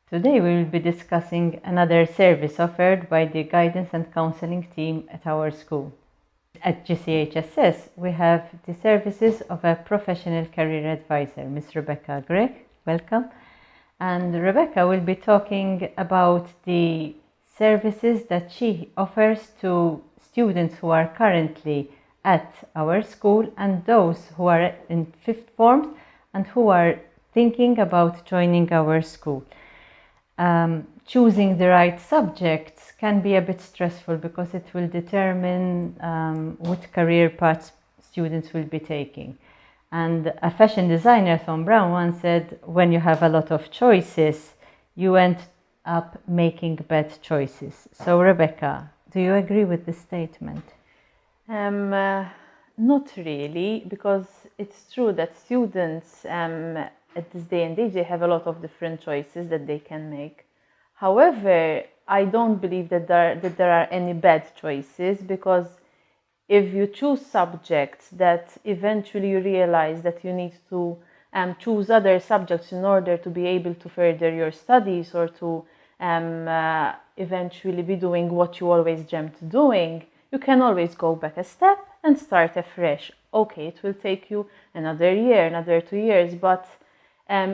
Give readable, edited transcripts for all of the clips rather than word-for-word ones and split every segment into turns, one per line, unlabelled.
Today we will be discussing another service offered by the guidance and counseling team at our school. At GCHSS, we have the services of a professional career advisor, Ms. Rebecca Gregg. Welcome. And Rebecca will be talking about the services that she offers to students who are currently at our school and those who are in fifth form and who are thinking about joining our school. Choosing the right subjects can be a bit stressful because it will determine what career paths students will be taking. And a fashion designer, Tom Brown, once said, when you have a lot of choices, you end up making bad choices. So Rebecca, do you agree with this statement?
Not really, because it's true that students at this day and age, they have a lot of different choices that they can make. However, I don't believe that there are any bad choices, because if you choose subjects that eventually you realize that you need to choose other subjects in order to be able to further your studies or to eventually be doing what you always dreamt doing, you can always go back a step and start afresh. Okay, it will take you another year, another 2 years, but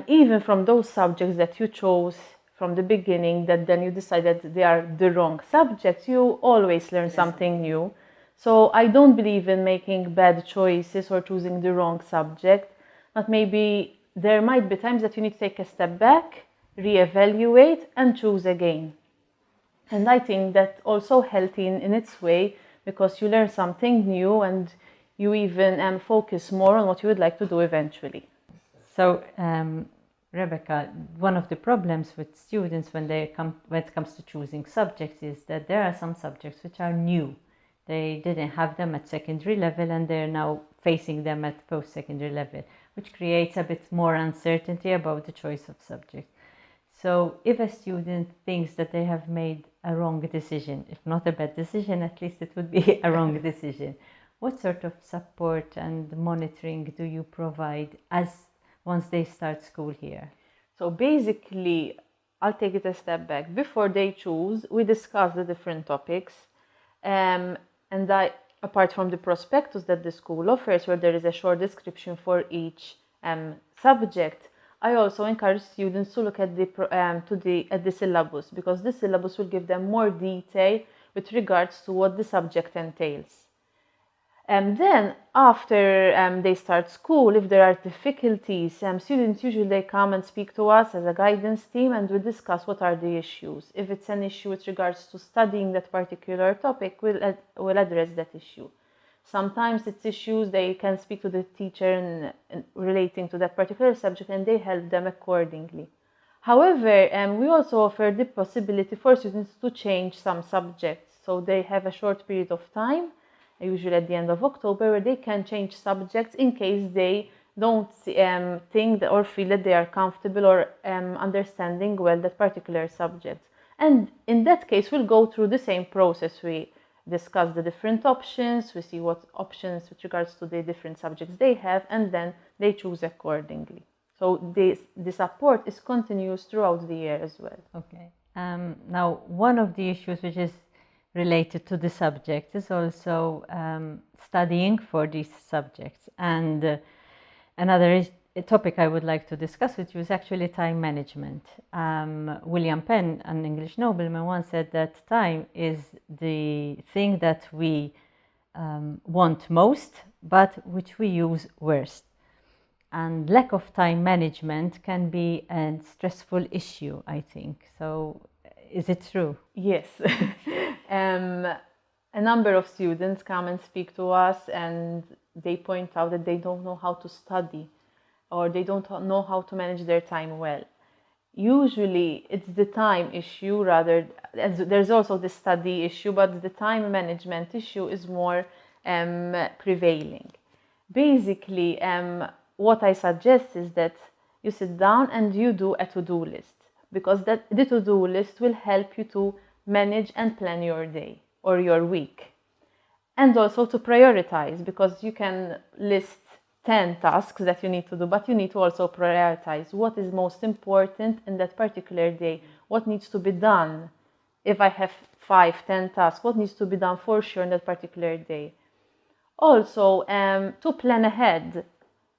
even from those subjects that you chose from the beginning, that then you decided they are the wrong subjects, you always learn something new. So I don't believe in making bad choices or choosing the wrong subject, but maybe there might be times that you need to take a step back, reevaluate and choose again. And I think that also healthy in its way, because you learn something new and you even focus more on what you would like to do eventually.
So, Rebecca, one of the problems with students when it comes to choosing subjects is that there are some subjects which are new. They didn't have them at secondary level and they're now facing them at post-secondary level, which creates a bit more uncertainty about the choice of subject. So if a student thinks that they have made a wrong decision, if not a bad decision, at least it would be a wrong decision. What sort of support and monitoring do you provide once they start school here?
So basically, I'll take it a step back. Before they choose, we discuss the different topics. Apart from the prospectus that the school offers, where there is a short description for each subject, I also encourage students to look at the syllabus, because the syllabus will give them more detail with regards to what the subject entails. And then after they start school, if there are difficulties, students usually come and speak to us as a guidance team, and we discuss what are the issues. If it's an issue with regards to studying that particular topic, we'll address that issue. Sometimes it's issues they can speak to the teacher relating to that particular subject, and they help them accordingly. However, we also offer the possibility for students to change some subjects. So they have a short period of time, usually at the end of October, where they can change subjects in case they don't think or feel that they are comfortable or understanding well that particular subject. And in that case, we'll go through the same process. We discuss the different options, we see what options with regards to the different subjects they have, and then they choose accordingly. So the support is continuous throughout the year as well.
Okay. Now, one of the issues which is related to the subject is also studying for these subjects. And another topic I would like to discuss with you is actually time management. William Penn, an English nobleman, once said that time is the thing that we want most, but which we use worst. And lack of time management can be a stressful issue, I think. So is it true?
Yes. A number of students come and speak to us, and they point out that they don't know how to study, or they don't know how to manage their time well. Usually it's the time issue rather, as there's also the study issue, but the time management issue is more prevailing. Basically, what I suggest is that you sit down and you do a to-do list, because the to-do list will help you to manage and plan your day or your week. And also to prioritize, because you can list 10 tasks that you need to do, but you need to also prioritize what is most important in that particular day, what needs to be done. If I have 5-10 tasks, what needs to be done for sure in that particular day. Also, to plan ahead.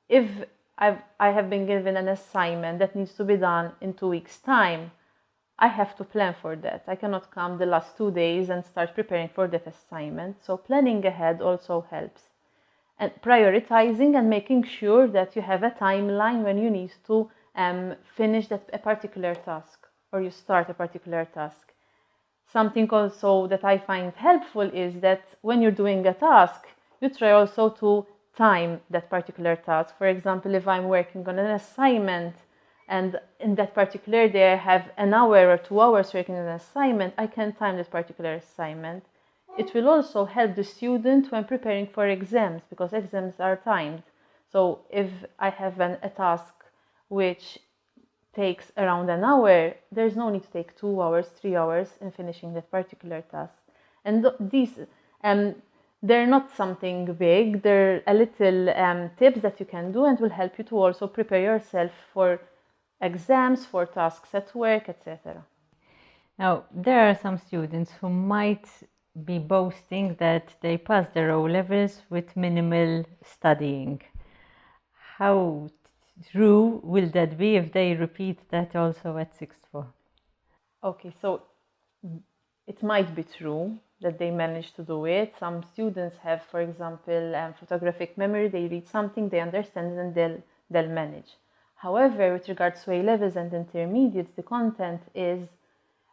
If I have been given an assignment that needs to be done in 2 weeks' time, I have to plan for that. I cannot come the last 2 days and start preparing for that assignment. So planning ahead also helps. And prioritizing and making sure that you have a timeline when you need to finish a particular task, or you start a particular task. Something also that I find helpful is that when you're doing a task, you try also to time that particular task. For example, if I'm working on an assignment and in that particular day I have an hour or 2 hours working on an assignment, I can time that particular assignment. It will also help the student when preparing for exams, because exams are timed. So if I have a task which takes around an hour, there's no need to take 2 hours, 3 hours in finishing that particular task. And these, they're not something big, they're a little tips that you can do and will help you to also prepare yourself for exams, for tasks at work, etc.
Now, there are some students who might be boasting that they pass their O-levels with minimal studying. How true will that be if they repeat that also at sixth form?
Okay, so it might be true that they manage to do it. Some students have, for example, photographic memory. They read something, they understand it, and they'll manage. However, with regards to A-levels and intermediates, the content is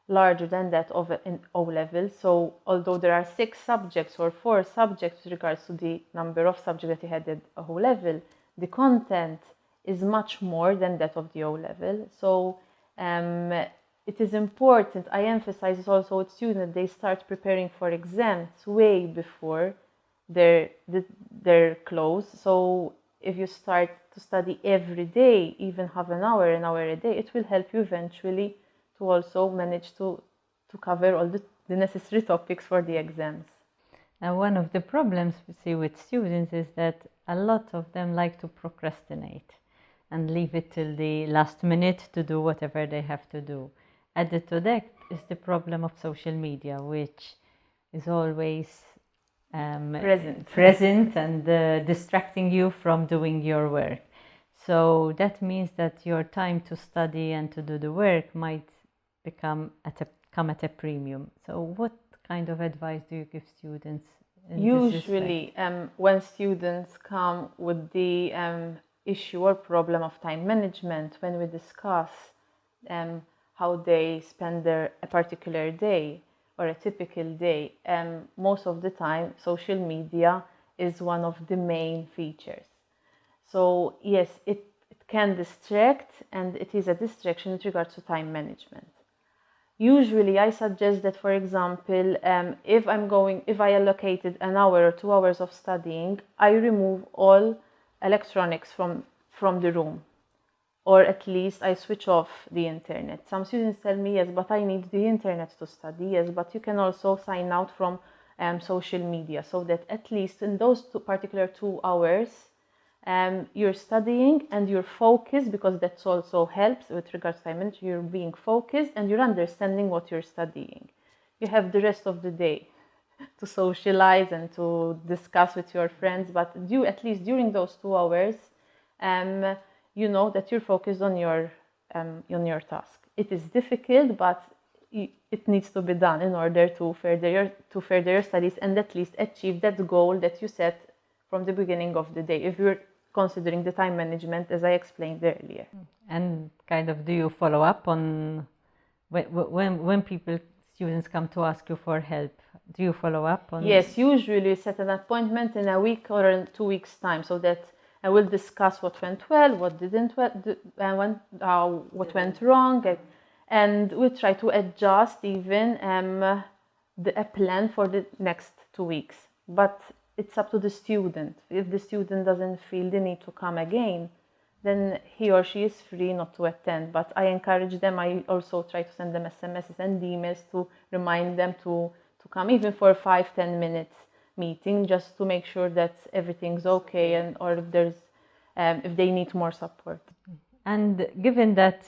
larger than that of an O-level. So although there are 6 subjects or 4 subjects with regards to the number of subjects that you had at O-level, the content is much more than that of the O-level. So it is important, I emphasize this also with students, they start preparing for exams way before they're close. So if you start to study every day, even half an hour a day, it will help you eventually to also manage to cover all the necessary topics for the exams.
Now, one of the problems we see with students is that a lot of them like to procrastinate and leave it till the last minute to do whatever they have to do. Added to that is the problem of social media, which is always present and distracting you from doing your work. So that means that your time to study and to do the work might come at a premium. So what kind of advice do you give students in
Usually, when students come with the issue or problem of time management, when we discuss how they spend a particular day or a typical day, most of the time social media is one of the main features. So yes, it can distract, and it is a distraction with regards to time management. Usually I suggest that, for example, if I allocated an hour or 2 hours of studying, I remove all electronics from the room, or at least I switch off the internet. Some students tell me, yes, but I need the internet to study. Yes, but you can also sign out from social media, so that at least in those particular 2 hours, you're studying and you're focused, because that also helps with regards to time management. You're being focused and you're understanding what you're studying. You have the rest of the day to socialize and to discuss with your friends, but at least during those 2 hours, you know that you're focused on your task. It is difficult, but it needs to be done in order to further your studies and at least achieve that goal that you set from the beginning of the day, if you're considering the time management as I explained earlier.
And kind of, do you follow up on when students come to ask you for help? Do you follow up on?
Yes, usually set an appointment in a week or in 2 weeks' time, so that I will discuss what went well, what didn't what went wrong, and we try to adjust even a plan for the next 2 weeks. But it's up to the student. If the student doesn't feel the need to come again, then he or she is free not to attend. But I encourage them. I also try to send them SMSs and emails to remind them to come, even for a 5-10 minutes meeting, just to make sure that everything's okay, or if there's if they need more support.
And given that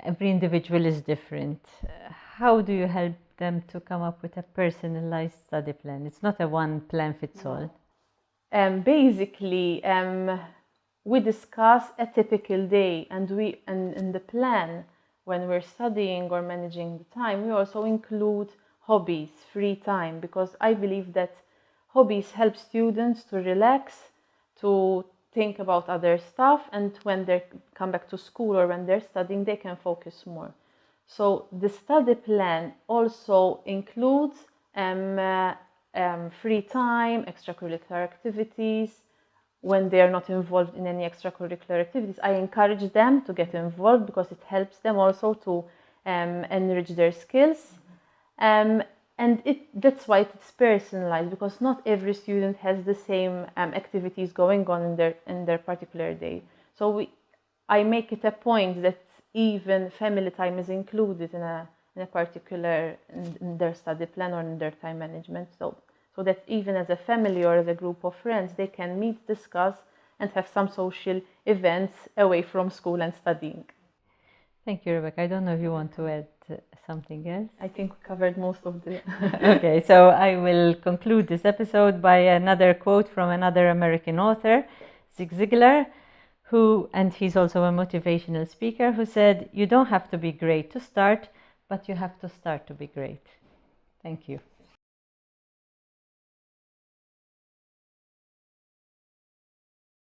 every individual is different, how do you help them to come up with a personalized study plan? It's not a one plan fits all.
Basically, we discuss a typical day, and in the plan, when we're studying or managing the time, we also include hobbies, free time, because I believe that hobbies help students to relax, to think about other stuff, and when they come back to school or when they're studying, they can focus more. So the study plan also includes free time, extracurricular activities. When they are not involved in any extracurricular activities, I encourage them to get involved because it helps them also to enrich their skills. And that's why it's personalized, because not every student has the same activities going on in their particular day. So I make it a point that even family time is included in a particular in their study plan or in their time management. So that even as a family or as a group of friends, they can meet, discuss, and have some social events away from school and studying.
Thank you, Rebecca. I don't know if you want to add something else.
I think we covered most of the...
Okay, so I will conclude this episode by another quote from another American author, Zig Ziglar, and he's also a motivational speaker, who said, "You don't have to be great to start, but you have to start to be great." Thank you.